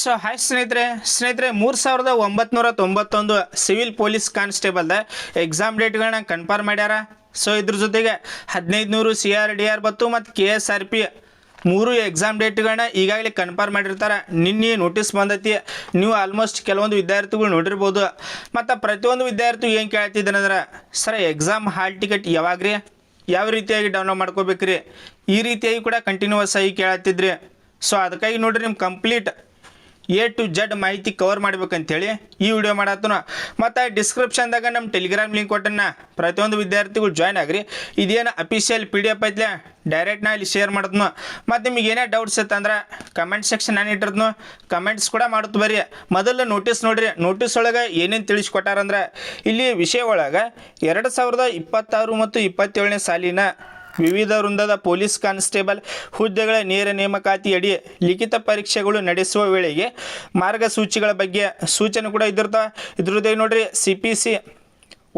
So hi ಸ್ನೇಹಿತರೆ 3991 civil police ಕಾನ್ಸ್ಟೇಬಲ್ದ exam ಡೇಟ್ಗಳನ್ನ confirm ಮಾಡ್ಯಾರ. So ಇದ್ರ ಜೊತೆಗೆ 1500 CRDR ಮತ್ತು KSRP ಮೂರು ಎಕ್ಸಾಮ್ ಡೇಟ್ಗಳನ್ನ ಈಗಾಗಲೇ ಕನ್ಫರ್ಮ್ ಮಾಡಿರ್ತಾರೆ. ನಿನ್ನೆ ನೋಟಿಸ್ ಬಂದೈತಿ. ನೀವು ಆಲ್ಮೋಸ್ಟ್ ಕೆಲವೊಂದು ವಿದ್ಯಾರ್ಥಿಗಳು ನೋಡಿರ್ಬೋದು. ಮತ್ತು ಪ್ರತಿಯೊಂದು ವಿದ್ಯಾರ್ಥಿ ಏನು ಕೇಳ್ತಿದ್ದಾನಂದ್ರೆ, ಸರ್ ಎಕ್ಸಾಮ್ ಹಾಲ್ ಟಿಕೆಟ್ ಯಾವಾಗ್ರಿ, ಯಾವ ರೀತಿಯಾಗಿ ಡೌನ್ಲೋಡ್ ಮಾಡ್ಕೋಬೇಕ್ರಿ, ಈ ರೀತಿಯಾಗಿ ಕೂಡ ಕಂಟಿನ್ಯೂಸ್ ಆಗಿ ಕೇಳತ್ತಿದ್ರಿ. ಸೊ ಅದಕ್ಕಾಗಿ ನೋಡ್ರಿ ನಿಮ್ಮ ಕಂಪ್ಲೀಟ್ A to Z ಮಾಹಿತಿ ಕವರ್ ಮಾಡ್ಬೇಕಂತೇಳಿ ಈ ವಿಡಿಯೋ ಮಾಡತ್ತನ. ಮತ್ತು ಡಿಸ್ಕ್ರಿಪ್ಷನ್ದಾಗ ನಮ್ಮ ಟೆಲಿಗ್ರಾಮ್ ಲಿಂಕ್ ಕೊಟ್ಟನ್ನ ಪ್ರತಿಯೊಂದು ವಿದ್ಯಾರ್ಥಿಗಳು ಜಾಯ್ನ್ ಆಗ್ರಿ. ಇದೇನು ಅಫಿಷಿಯಲ್ PDF ಐತ್ಲೆ ಡೈರೆಕ್ಟ್ ನಾ ಇಲ್ಲಿ ಶೇರ್ ಮಾಡ್ತನು. ಮತ್ತು ನಿಮಗೆ ಏನೇ ಡೌಟ್ಸ್ ಇತ್ತಂದ್ರೆ ಕಮೆಂಟ್ ಸೆಕ್ಷನ್ ನಾನು ಇಟ್ಟಿರ್ತೀನಿ, ಕಮೆಂಟ್ಸ್ ಕೂಡ ಮಾಡುತ್ತೆ ಬರ್ರಿ. ಮೊದಲು ನೋಟಿಸ್ ನೋಡ್ರಿ. ನೋಟಿಸ್ ಒಳಗೆ ಏನೇನು ತಿಳಿಸ್ಕೊಟ್ಟಾರಂದ್ರೆ, ಇಲ್ಲಿ ವಿಷಯ ಒಳಗೆ 2026 ಮತ್ತು 27ನೇ ಸಾಲಿನ ವಿವಿಧ ವೃಂದದ ಪೊಲೀಸ್ ಕಾನ್ಸ್ಟೇಬಲ್ ಹುದ್ದೆಗಳ ನೇರ ನೇಮಕಾತಿಯಡಿ ಲಿಖಿತ ಪರೀಕ್ಷೆಗಳು ನಡೆಸುವ ವೇಳೆಗೆ ಮಾರ್ಗಸೂಚಿಗಳ ಬಗ್ಗೆ ಸೂಚನೆ ಕೂಡ ಇದ್ರದ್ದು ನೋಡ್ರಿ. CPC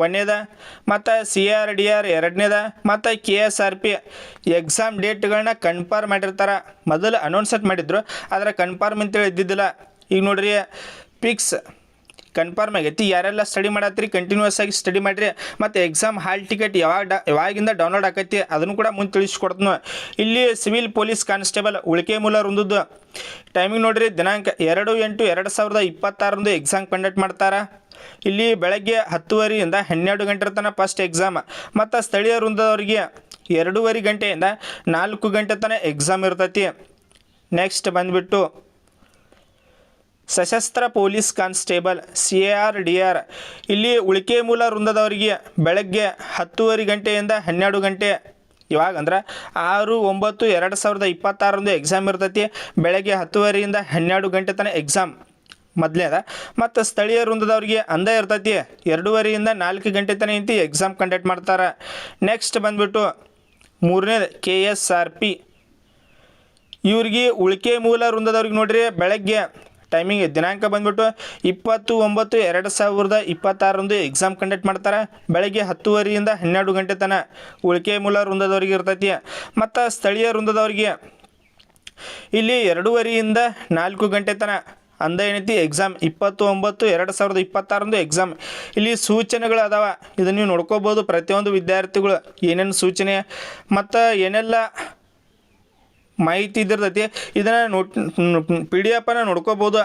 1ನೇದ ಮತ್ತು CRDR 2ನೇದ ಮತ್ತು KSRP ಎಕ್ಸಾಮ್ ಡೇಟ್ಗಳನ್ನ ಕನ್ಫರ್ಮ್ ಮಾಡಿರ್ತಾರೆ. ಮೊದಲು ಅನೌನ್ಸೆಟ್ ಮಾಡಿದ್ರು, ಆದರೆ ಕನ್ಫರ್ಮ್ ಅಂತೇಳಿ ಇದ್ದಿದ್ದಿಲ್ಲ. ಈಗ ನೋಡ್ರಿ ಫಿಕ್ಸ್ ಕನ್ಫರ್ಮ್ ಆಗೈತಿ. ಯಾರೆಲ್ಲ ಸ್ಟಡಿ ಮಾಡತ್ರಿ ಕಂಟಿನ್ಯೂಸ್ ಆಗಿ ಸ್ಟಡಿ ಮಾಡಿರಿ. ಮತ್ತು ಎಕ್ಸಾಮ್ ಹಾಲ್ ಟಿಕೆಟ್ ಯಾವಾಗಿಂದ ಡೌನ್ಲೋಡ್ ಆಕೈತಿ ಅದನ್ನು ಕೂಡ ಮುಂದೆ ತಿಳಿಸ್ಕೊಡ್ತೀನಿ. ಇಲ್ಲಿ ಸಿವಿಲ್ ಪೊಲೀಸ್ ಕಾನ್ಸ್ಟೇಬಲ್ ಉಳಿಕೆ ಮೂಲ ವೃಂದದ್ದು ಟೈಮಿಂಗ್ ನೋಡ್ರಿ. ದಿನಾಂಕ 2/8/2026 ಎಕ್ಸಾಮ್ ಕಂಡಕ್ಟ್ ಮಾಡ್ತಾರೆ. ಇಲ್ಲಿ ಬೆಳಗ್ಗೆ 10:30ಯಿಂದ 12 ಗಂಟೆ ತನಕ ಫಸ್ಟ್ ಎಕ್ಸಾಮ್. ಮತ್ತು ಸ್ಥಳೀಯ ವೃಂದದವರಿಗೆ 2:30 ಗಂಟೆಯಿಂದ 4 ಗಂಟೆ ತನಕ ಎಕ್ಸಾಮ್ ಇರ್ತೈತಿ. ನೆಕ್ಸ್ಟ್ ಬಂದುಬಿಟ್ಟು ಸಶಸ್ತ್ರ ಪೊಲೀಸ್ ಕಾನ್ಸ್ಟೇಬಲ್ CRDR ಇಲ್ಲಿ ಉಳಿಕೆ ಮೂಲ ವೃಂದದವರಿಗೆ ಬೆಳಗ್ಗೆ 10:30 ಗಂಟೆಯಿಂದ 12 ಗಂಟೆ. ಇವಾಗಂದ್ರೆ 6/9/2026 ಎಕ್ಸಾಮ್ ಇರ್ತೈತಿ. ಬೆಳಗ್ಗೆ 10:30ರಿಂದ 12 ಗಂಟೆ ತನಕ ಎಕ್ಸಾಮ್ ಮೊದಲೇದ. ಮತ್ತು ಸ್ಥಳೀಯ ವೃಂದದವ್ರಿಗೆ ಅಂದೇ ಇರ್ತೈತಿ 2:30ರಿಂದ 4 ಗಂಟೆ ತನಕ ಇಂತಿ ಎಕ್ಸಾಮ್ ಕಂಡಕ್ಟ್ ಮಾಡ್ತಾರೆ. ನೆಕ್ಸ್ಟ್ ಬಂದುಬಿಟ್ಟು 3ನೇದು KSRP ಇವ್ರಿಗೆ ಉಳಿಕೆ ಮೂಲ ವೃಂದದವ್ರಿಗೆ ನೋಡ್ರಿ ಬೆಳಗ್ಗೆ ಟೈಮಿಂಗ್ ದಿನಾಂಕ ಬಂದುಬಿಟ್ಟು 20/9/2026 ಎಕ್ಸಾಮ್ ಕಂಡಕ್ಟ್ ಮಾಡ್ತಾರೆ. ಬೆಳಗ್ಗೆ 10:30ರಿಂದ 12 ಗಂಟೆ ತನಕ ಉಳಿಕೆ ಮೂಲ ವೃಂದದವ್ರಿಗೆ ಇರ್ತೈತಿ. ಮತ್ತು ಸ್ಥಳೀಯ ವೃಂದದವ್ರಿಗೆ ಇಲ್ಲಿ 2:30ರಿಂದ 4 ಗಂಟೆ ತನಕ ಅಂದ ಏನೈತಿ ಎಕ್ಸಾಮ್ 20/9/2026 ಎಕ್ಸಾಮ್. ಇಲ್ಲಿ ಸೂಚನೆಗಳು ಅದಾವ, ಇದನ್ನು ನೀವು ನೋಡ್ಕೋಬೋದು. ಪ್ರತಿಯೊಂದು ವಿದ್ಯಾರ್ಥಿಗಳು ಏನೇನು ಸೂಚನೆ ಮತ್ತು ಏನೆಲ್ಲ ಮಾಹಿತಿ ಇದಿರ್ತೈತಿ ಇದನ್ನು PDF ನೋಡ್ಕೋಬೋದು.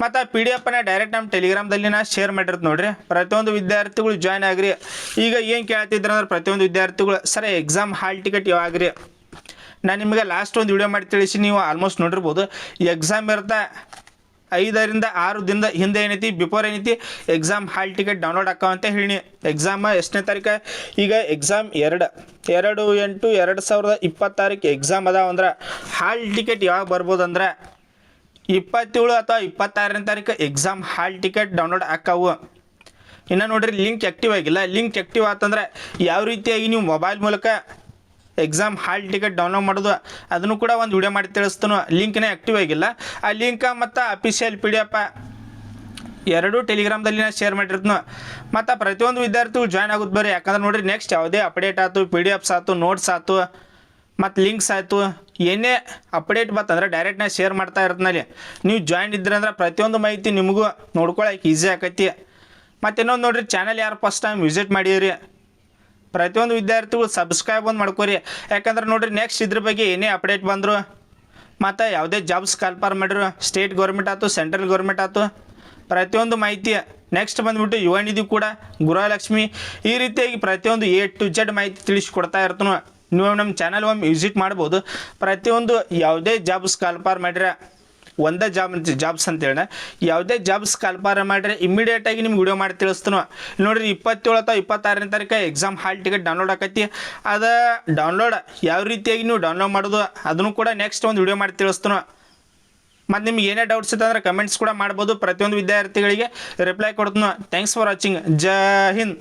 ಮತ್ತು PDF ಡೈರೆಕ್ಟ್ ನಮ್ಮ ಟೆಲಿಗ್ರಾಮ್ದಲ್ಲಿ ನಾ ಶೇರ್ ಮಾಡಿರ್ತೀನಿ ನೋಡ್ರಿ. ಪ್ರತಿಯೊಂದು ವಿದ್ಯಾರ್ಥಿಗಳು ಜಾಯ್ನ್ ಆಗ್ರಿ. ಈಗ ಏನು ಕೇಳ್ತಿದ್ರು ಅಂದ್ರೆ ಪ್ರತಿಯೊಂದು ವಿದ್ಯಾರ್ಥಿಗಳು, ಸರ್ ಎಕ್ಸಾಮ್ ಹಾಲ್ ಟಿಕೆಟ್ ಯಾವಾಗ್ರಿ, ನಾನು ನಿಮಗೆ ಲಾಸ್ಟ್ ಒಂದು ವಿಡಿಯೋ ಮಾಡಿ ತಿಳಿಸಿ ನೀವು ಆಲ್ಮೋಸ್ಟ್ ನೋಡಿರ್ಬೋದು. ಎಕ್ಸಾಮ್ ಇರುತ್ತೆ 5ರಿಂದ 6 ದಿನದ ಹಿಂದೆ ಏನೈತಿ ಬಿಫೋರ್ ಏನೈತಿ ಎಕ್ಸಾಮ್ ಹಾಲ್ ಟಿಕೆಟ್ ಡೌನ್ಲೋಡ್ ಆಕಾವಂತ ಹೇಳಿ. ಎಕ್ಸಾಮ್ ಎಷ್ಟನೇ ತಾರೀಕು, ಈಗ ಎಕ್ಸಾಮ್ 2/8/2026 ಎಕ್ಸಾಮ್ ಅದಾವ ಅಂದ್ರೆ ಹಾಲ್ ಟಿಕೆಟ್ ಯಾವಾಗ ಬರ್ಬೋದು ಅಂದ್ರೆ 27 ಅಥವಾ 26ನೇ ತಾರೀಕು ಎಕ್ಸಾಮ್ ಹಾಲ್ ಟಿಕೆಟ್ ಡೌನ್ಲೋಡ್ ಆಕಾವು. ಇನ್ನು ನೋಡ್ರಿ ಲಿಂಕ್ ಆ್ಯಕ್ಟಿವ್ ಆಗಿಲ್ಲ. ಲಿಂಕ್ ಆ್ಯಕ್ಟಿವ್ ಆತಂದ್ರೆ ಯಾವ ರೀತಿಯಾಗಿ ನೀವು ಮೊಬೈಲ್ ಮೂಲಕ ಎಕ್ಸಾಮ್ ಹಾಲ್ ಟಿಕೆಟ್ ಡೌನ್ಲೋಡ್ ಮಾಡೋದು ಅದನ್ನು ಕೂಡ ಒಂದು ವಿಡಿಯೋ ಮಾಡಿ ತಿಳಿಸ್ತಾನು. ಲಿಂಕ್ನೇ ಆ್ಯಕ್ಟಿವ್ ಆಗಿಲ್ಲ. ಆ ಲಿಂಕ ಮತ್ತು ಅಫಿಷಿಯಲ್ PDF ಎರಡೂ ಟೆಲಿಗ್ರಾಮ್ದಲ್ಲಿ ನಾನು ಶೇರ್ ಮಾಡಿರ್ತೀನಿ. ಮತ್ತು ಪ್ರತಿಯೊಂದು ವಿದ್ಯಾರ್ಥಿಗಳು ಜಾಯ್ನ್ ಆಗೋದು ಬರ್ರಿ. ಯಾಕಂದ್ರೆ ನೋಡಿರಿ ನೆಕ್ಸ್ಟ್ ಯಾವುದೇ ಅಪ್ಡೇಟ್ ಆಯ್ತು, PDFs ಆಯ್ತು, ನೋಟ್ಸ್ ಆಯ್ತು, ಮತ್ತು ಲಿಂಕ್ಸ್ ಆಯಿತು, ಏನೇ ಅಪ್ಡೇಟ್ ಬರ್ತಂದ್ರೆ ಡೈರೆಕ್ಟ್ ನಾನು ಶೇರ್ ಮಾಡ್ತಾ ಇರ್ತೀನಿ. ನೀವು ಜಾಯ್ನ್ ಇದ್ದರೆ ಅಂದ್ರೆ ಪ್ರತಿಯೊಂದು ಮಾಹಿತಿ ನಿಮಗೂ ನೋಡ್ಕೊಳಕ್ಕೆ ಈಸಿ ಆಕೈತಿ. ಮತ್ತು ಇನ್ನೊಂದು ನೋಡಿರಿ, ಚಾನಲ್ ಯಾರು ಫಸ್ಟ್ ಟೈಮ್ ವಿಸಿಟ್ ಮಾಡಿರಿ ಪ್ರತಿಯೊಂದು ವಿದ್ಯಾರ್ಥಿಗಳು ಸಬ್ಸ್ಕ್ರೈಬ್ ಒಂದು ಮಾಡ್ಕೊರಿ. ಯಾಕಂದ್ರೆ ನೋಡಿರಿ ನೆಕ್ಸ್ಟ್ ಇದ್ರ ಬಗ್ಗೆ ಏನೇ ಅಪ್ಡೇಟ್ ಬಂದರು ಮತ್ತು ಯಾವುದೇ ಜಾಬ್ಸ್ ಕಾಲ್ಫರ್ ಮಾಡಿರು, ಸ್ಟೇಟ್ ಗೌರ್ಮೆಂಟ್ ಆಯ್ತು, ಸೆಂಟ್ರಲ್ ಗೌರ್ಮೆಂಟ್ ಆಯ್ತು, ಪ್ರತಿಯೊಂದು ಮಾಹಿತಿ. ನೆಕ್ಸ್ಟ್ ಬಂದುಬಿಟ್ಟು ಯುವ ನಿಧಿ ಕೂಡ, ಗೃಹಲಕ್ಷ್ಮಿ, ಈ ರೀತಿಯಾಗಿ ಪ್ರತಿಯೊಂದು A to Z ಮಾಹಿತಿ ತಿಳಿಸ್ಕೊಡ್ತಾ ಇರ್ತಾನೆ. ನೀವು ನಮ್ಮ ಚಾನಲ್ ಒಮ್ಮೆ ವಿಸಿಟ್ ಮಾಡ್ಬೋದು. ಪ್ರತಿಯೊಂದು ಯಾವುದೇ ಜಾಬ್ಸ್ ಕಾಲ್ಫರ್ ಮಾಡಿದ್ರೆ ಒಂದೇ ಜಾಬ್ಸ್ ಅಂತೇಳಿ ಯಾವುದೇ ಜಾಬ್ಸ್ ಕಾಲ್ಫರ್ ಮಾಡಿದ್ರೆ ಇಮ್ಮಿಡಿಯೇಟಾಗಿ ನಿಮ್ಗೆ ವಿಡಿಯೋ ಮಾಡಿ ತಿಳಿಸ್ತಾನೆ. ನೋಡಿರಿ 27 ಅಥವಾ 26ನೇ ತಾರೀಕು ಎಕ್ಸಾಮ್ ಹಾಲ್ ಟಿಕೆಟ್ ಡೌನ್ಲೋಡ್ ಆಕೈತಿ. ಅದು ಡೌನ್ಲೋಡ್ ಯಾವ ರೀತಿಯಾಗಿ ನೀವು ಡೌನ್ಲೋಡ್ ಮಾಡೋದು ಅದನ್ನು ಕೂಡ ನೆಕ್ಸ್ಟ್ ಒಂದು ವಿಡಿಯೋ ಮಾಡಿ ತಿಳಿಸ್ತಾನೆ. ಮತ್ತು ನಿಮ್ಗೆ ಏನೇ ಡೌಟ್ಸ್ ಇತ್ತು ಅಂದರೆ ಕಮೆಂಟ್ಸ್ ಕೂಡ ಮಾಡ್ಬೋದು. ಪ್ರತಿಯೊಂದು ವಿದ್ಯಾರ್ಥಿಗಳಿಗೆ ರಿಪ್ಲೈ ಕೊಡ್ತಾನೆ. Thanks for watching. Jai Hind.